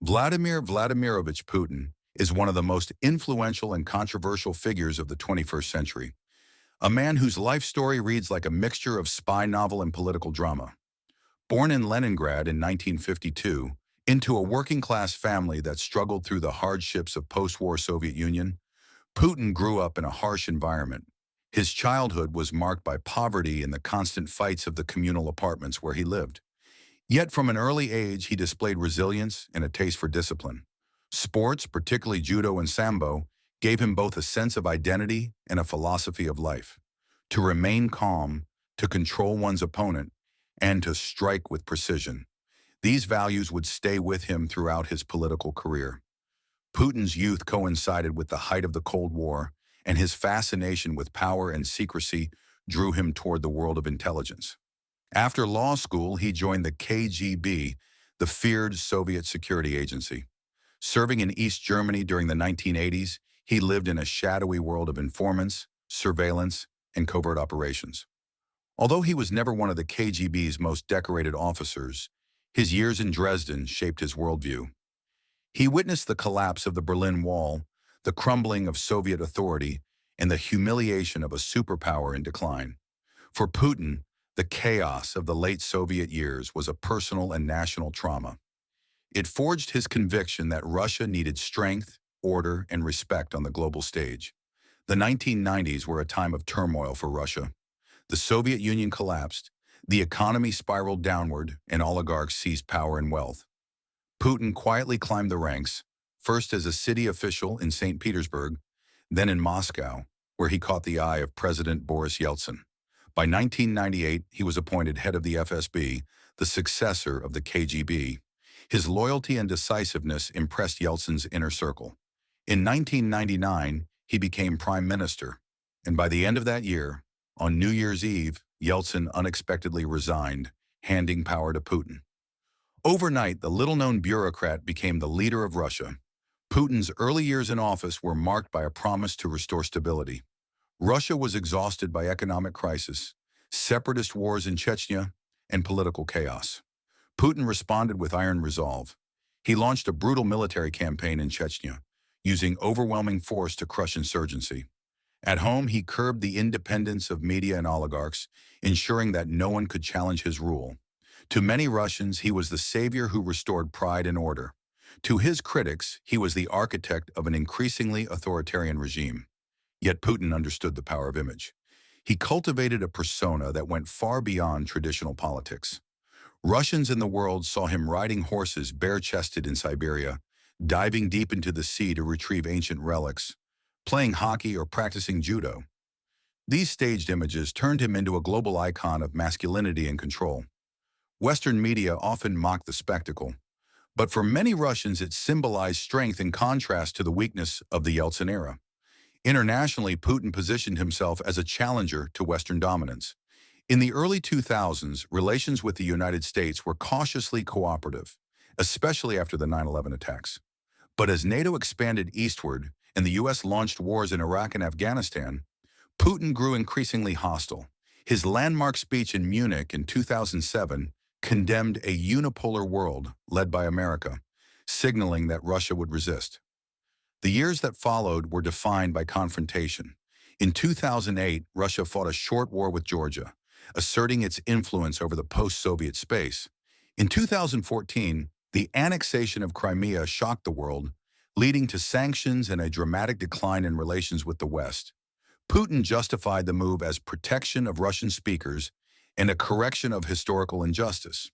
Vladimir Vladimirovich Putin is one of the most influential and controversial figures of the 21st century, a man whose life story reads like a mixture of spy novel and political drama. Born in Leningrad in 1952, into a working-class family that struggled through the hardships of post-war Soviet Union, Putin grew up in a harsh environment. His childhood was marked by poverty and the constant fights of the communal apartments where he lived. Yet from an early age, he displayed resilience and a taste for discipline. Sports, particularly judo and sambo, gave him both a sense of identity and a philosophy of life. To remain calm, to control one's opponent, and to strike with precision. These values would stay with him throughout his political career. Putin's youth coincided with the height of the Cold War, and his fascination with power and secrecy drew him toward the world of intelligence. After law school, he joined the KGB, the feared Soviet security agency. Serving in East Germany during the 1980s, he lived in a shadowy world of informants, surveillance, and covert operations. Although he was never one of the KGB's most decorated officers, his years in Dresden shaped his worldview. He witnessed the collapse of the Berlin Wall, the crumbling of Soviet authority, and the humiliation of a superpower in decline. For Putin, the chaos of the late Soviet years was a personal and national trauma. It forged his conviction that Russia needed strength, order, and respect on the global stage. The 1990s were a time of turmoil for Russia. The Soviet Union collapsed, the economy spiraled downward, and oligarchs seized power and wealth. Putin quietly climbed the ranks, first as a city official in St. Petersburg, then in Moscow, where he caught the eye of President Boris Yeltsin. By 1998, he was appointed head of the FSB, the successor of the KGB. His loyalty and decisiveness impressed Yeltsin's inner circle. In 1999, he became prime minister, and by the end of that year, on New Year's Eve, Yeltsin unexpectedly resigned, handing power to Putin. Overnight, the little-known bureaucrat became the leader of Russia. Putin's early years in office were marked by a promise to restore stability. Russia was exhausted by economic crisis, separatist wars in Chechnya, and political chaos. Putin responded with iron resolve. He launched a brutal military campaign in Chechnya, using overwhelming force to crush insurgency. At home, he curbed the independence of media and oligarchs, ensuring that no one could challenge his rule. To many Russians, he was the savior who restored pride and order. To his critics, he was the architect of an increasingly authoritarian regime. Yet Putin understood the power of image. He cultivated a persona that went far beyond traditional politics. Russians in the world saw him riding horses bare-chested in Siberia, diving deep into the sea to retrieve ancient relics, playing hockey or practicing judo. These staged images turned him into a global icon of masculinity and control. Western media often mocked the spectacle, but for many Russians it symbolized strength in contrast to the weakness of the Yeltsin era. Internationally, Putin positioned himself as a challenger to Western dominance. In the early 2000s, relations with the United States were cautiously cooperative, especially after the 9/11 attacks. But as NATO expanded eastward and the U.S. launched wars in Iraq and Afghanistan, Putin grew increasingly hostile. His landmark speech in Munich in 2007 condemned a unipolar world led by America, signaling that Russia would resist. The years that followed were defined by confrontation. In 2008, Russia fought a short war with Georgia, asserting its influence over the post-Soviet space. In 2014, the annexation of Crimea shocked the world, leading to sanctions and a dramatic decline in relations with the West. Putin justified the move as protection of Russian speakers and a correction of historical injustice.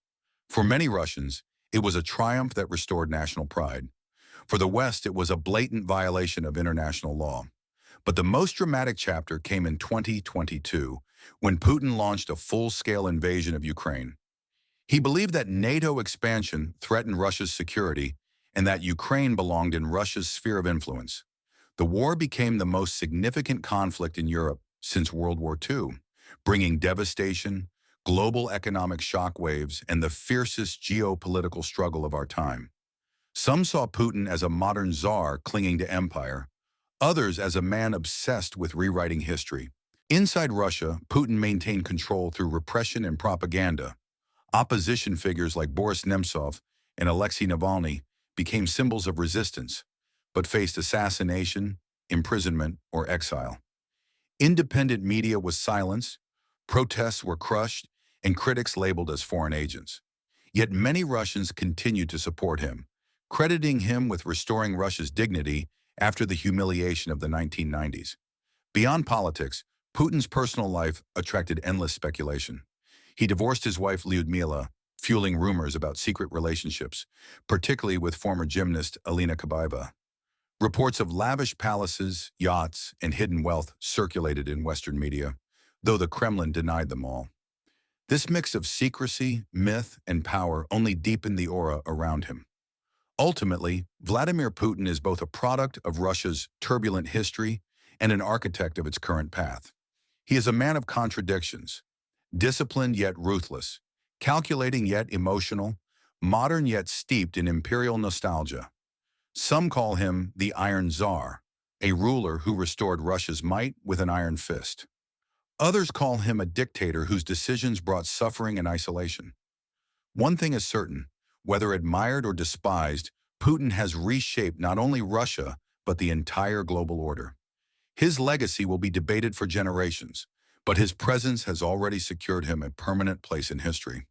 For many Russians, it was a triumph that restored national pride. For the West, it was a blatant violation of international law. But the most dramatic chapter came in 2022, when Putin launched a full-scale invasion of Ukraine. He believed that NATO expansion threatened Russia's security and that Ukraine belonged in Russia's sphere of influence. The war became the most significant conflict in Europe since World War II, bringing devastation, global economic shockwaves, and the fiercest geopolitical struggle of our time. Some saw Putin as a modern czar clinging to empire, others as a man obsessed with rewriting history. Inside Russia, Putin maintained control through repression and propaganda. Opposition figures like Boris Nemtsov and Alexei Navalny became symbols of resistance, but faced assassination, imprisonment, or exile. Independent media was silenced, protests were crushed, and critics labeled as foreign agents. Yet many Russians continued to support him, crediting him with restoring Russia's dignity after the humiliation of the 1990s. Beyond politics, Putin's personal life attracted endless speculation. He divorced his wife Lyudmila, fueling rumors about secret relationships, particularly with former gymnast Alina Kabaeva. Reports of lavish palaces, yachts, and hidden wealth circulated in Western media, though the Kremlin denied them all. This mix of secrecy, myth, and power only deepened the aura around him. Ultimately, Vladimir Putin is both a product of Russia's turbulent history and an architect of its current path. He is a man of contradictions, disciplined yet ruthless, calculating yet emotional, modern yet steeped in imperial nostalgia. Some call him the Iron Tsar, a ruler who restored Russia's might with an iron fist. Others call him a dictator whose decisions brought suffering and isolation. One thing is certain, whether admired or despised, Putin has reshaped not only Russia, but the entire global order. His legacy will be debated for generations, but his presence has already secured him a permanent place in history.